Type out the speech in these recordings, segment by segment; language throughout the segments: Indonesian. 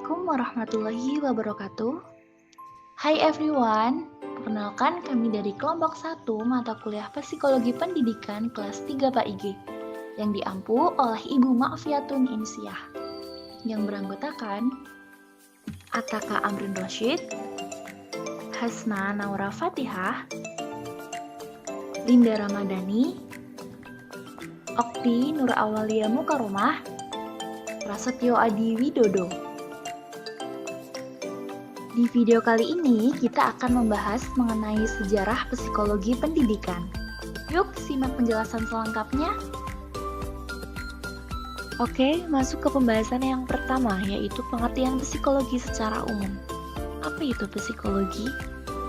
Assalamualaikum warahmatullahi wabarakatuh. Hai everyone, perkenalkan kami dari kelompok 1 mata kuliah Psikologi Pendidikan kelas 3 PAIG yang diampu oleh Ibu Ma'fiatun Insiah yang beranggotakan Ataka Amrin Rosyid, Hasna Naura Fatihah, Linda Ramadhani, Okti Nur Awalia Mukaromah, Prasetyo Adi Widodo. Di video kali ini, kita akan membahas mengenai sejarah psikologi pendidikan. Yuk, simak penjelasan selengkapnya. Oke, masuk ke pembahasan yang pertama, yaitu pengertian psikologi secara umum. Apa itu psikologi?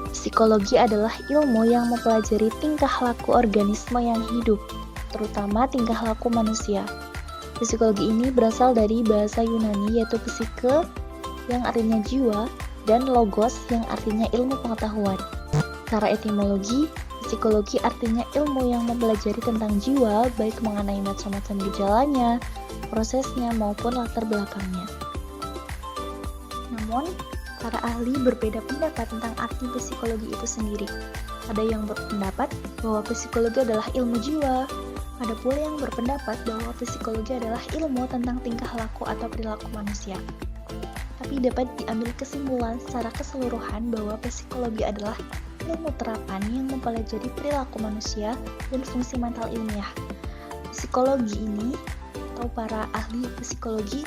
Psikologi adalah ilmu yang mempelajari tingkah laku organisme yang hidup, terutama tingkah laku manusia. Psikologi ini berasal dari bahasa Yunani, yaitu psike, yang artinya jiwa, dan logos yang artinya ilmu pengetahuan. Secara etimologi, psikologi artinya ilmu yang mempelajari tentang jiwa, baik mengenai macam-macam gejalanya, prosesnya, maupun latar belakangnya. Namun, para ahli berbeda pendapat tentang arti psikologi itu sendiri. Ada yang berpendapat bahwa psikologi adalah ilmu jiwa, ada pula yang berpendapat bahwa psikologi adalah ilmu tentang tingkah laku atau perilaku manusia. Tapi dapat diambil kesimpulan secara keseluruhan bahwa psikologi adalah ilmu terapan yang mempelajari perilaku manusia dan fungsi mental ilmiah. Psikologi ini, atau para ahli psikologi,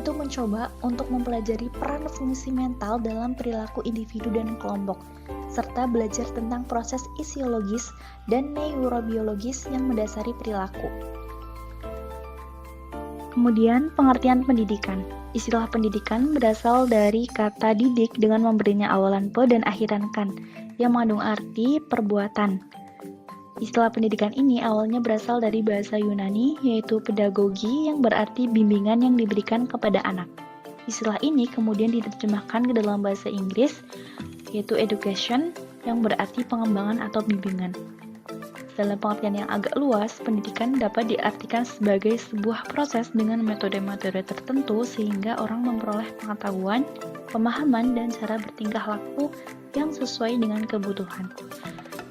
itu mencoba untuk mempelajari peran fungsi mental dalam perilaku individu dan kelompok, serta belajar tentang proses fisiologis dan neurobiologis yang mendasari perilaku. Kemudian, pengertian pendidikan. Istilah pendidikan berasal dari kata didik dengan memberinya awalan pe dan akhiran kan, yang mengandung arti perbuatan. Istilah pendidikan ini awalnya berasal dari bahasa Yunani, yaitu pedagogi yang berarti bimbingan yang diberikan kepada anak. Istilah ini kemudian diterjemahkan ke dalam bahasa Inggris, yaitu education, yang berarti pengembangan atau bimbingan. Dalam pengertian yang agak luas, pendidikan dapat diartikan sebagai sebuah proses dengan metode-metode tertentu sehingga orang memperoleh pengetahuan, pemahaman, dan cara bertingkah laku yang sesuai dengan kebutuhan.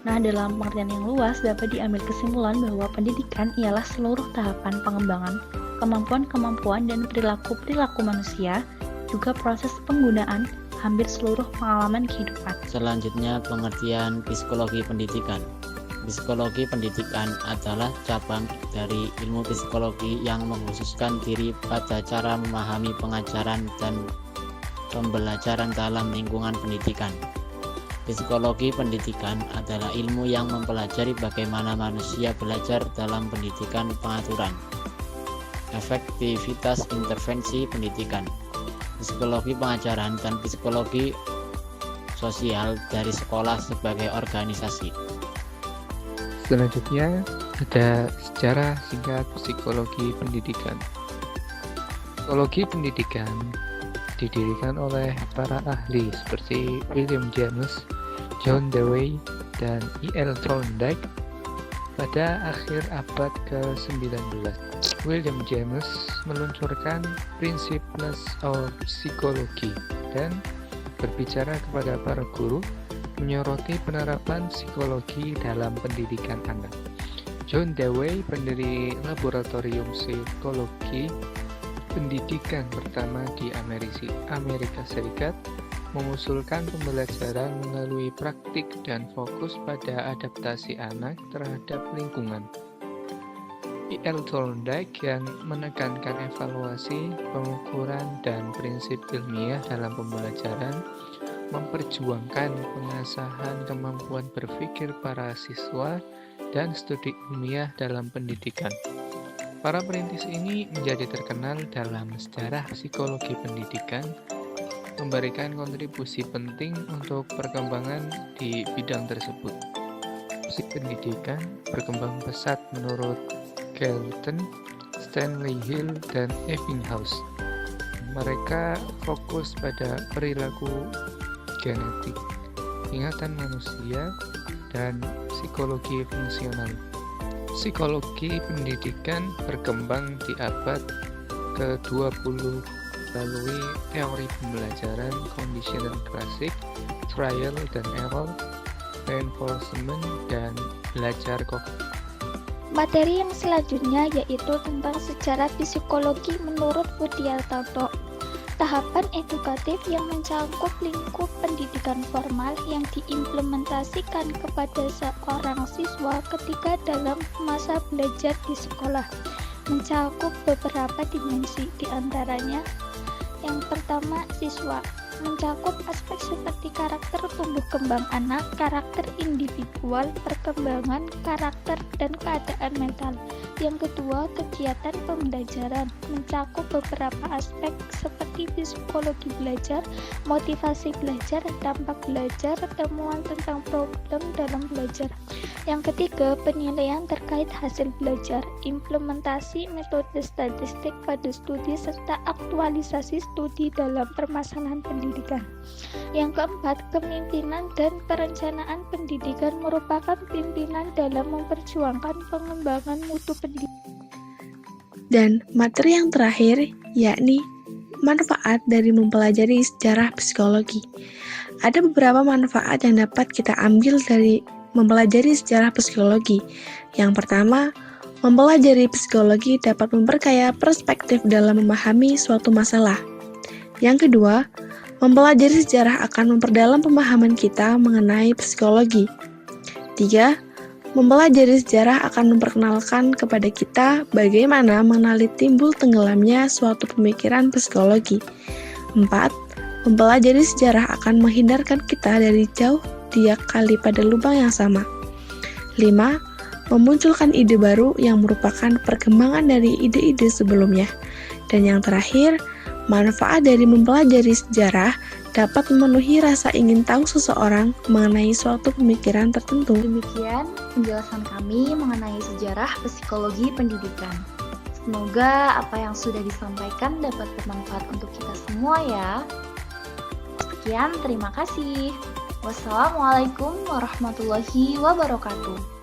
Nah, dalam pengertian yang luas dapat diambil kesimpulan bahwa pendidikan ialah seluruh tahapan pengembangan, kemampuan-kemampuan, dan perilaku-perilaku manusia, juga proses penggunaan hampir seluruh pengalaman kehidupan. Selanjutnya, pengertian psikologi pendidikan. Psikologi pendidikan adalah cabang dari ilmu psikologi yang mengkhususkan diri pada cara memahami pengajaran dan pembelajaran dalam lingkungan pendidikan. Psikologi pendidikan adalah ilmu yang mempelajari bagaimana manusia belajar dalam pendidikan pengaturan, efektivitas intervensi pendidikan, psikologi pengajaran, dan psikologi sosial dari sekolah sebagai organisasi. Selanjutnya ada sejarah singkat psikologi pendidikan. Psikologi pendidikan didirikan oleh para ahli seperti William James, John Dewey, dan E.L. Thorndike pada akhir abad ke-19. William James meluncurkan Principles of Psychology dan berbicara kepada para guru menyoroti penerapan psikologi dalam pendidikan anak. John Dewey, pendiri laboratorium psikologi pendidikan pertama di Amerika Serikat, mengusulkan pembelajaran melalui praktik dan fokus pada adaptasi anak terhadap lingkungan. E.L. Thorndike yang menekankan evaluasi, pengukuran, dan prinsip ilmiah dalam pembelajaran, memperjuangkan pengasahan kemampuan berpikir para siswa dan studi ilmiah dalam pendidikan. Para perintis ini menjadi terkenal dalam sejarah psikologi pendidikan, memberikan kontribusi penting untuk perkembangan di bidang tersebut. Psikologi pendidikan berkembang pesat menurut Galton, Stanley Hill, dan Ebbinghaus. Mereka fokus pada perilaku genetik, ingatan manusia, dan psikologi fungsional. Psikologi pendidikan berkembang di abad ke-20 melalui teori pembelajaran conditional classic, trial dan error, reinforcement, dan belajar kognitif. Materi yang selanjutnya yaitu tentang sejarah psikologi menurut Budiartono. Tahapan edukatif yang mencakup lingkup pendidikan formal yang diimplementasikan kepada seorang siswa ketika dalam masa belajar di sekolah, mencakup beberapa dimensi, diantaranya yang pertama, siswa mencakup aspek seperti karakter tumbuh kembang anak, karakter individual, perkembangan karakter, dan keadaan mental. Yang kedua, kegiatan pembelajaran mencakup beberapa aspek seperti psikologi belajar, motivasi belajar, dampak belajar, temuan tentang problem dalam belajar. Yang ketiga, penilaian terkait hasil belajar, implementasi metode statistik pada studi, serta aktualisasi studi dalam permasalahan pendidikan. Yang keempat, kepemimpinan dan perencanaan pendidikan merupakan pimpinan dalam memperjuangkan pengembangan mutu pendidikan. Dan materi yang terakhir yakni manfaat dari mempelajari sejarah psikologi. Ada beberapa manfaat yang dapat kita ambil dari mempelajari sejarah psikologi. Yang pertama, mempelajari psikologi dapat memperkaya perspektif dalam memahami suatu masalah. Yang kedua, mempelajari sejarah akan memperdalam pemahaman kita mengenai psikologi. 3. Mempelajari sejarah akan memperkenalkan kepada kita bagaimana mengenali timbul tenggelamnya suatu pemikiran psikologi. 4. Mempelajari sejarah akan menghindarkan kita dari jauh tiap kali pada lubang yang sama. 5. Memunculkan ide baru yang merupakan perkembangan dari ide-ide sebelumnya. Dan yang terakhir, manfaat dari mempelajari sejarah dapat memenuhi rasa ingin tahu seseorang mengenai suatu pemikiran tertentu. Demikian penjelasan kami mengenai sejarah psikologi pendidikan. Semoga apa yang sudah disampaikan dapat bermanfaat untuk kita semua ya. Sekian, terima kasih. Wassalamualaikum warahmatullahi wabarakatuh.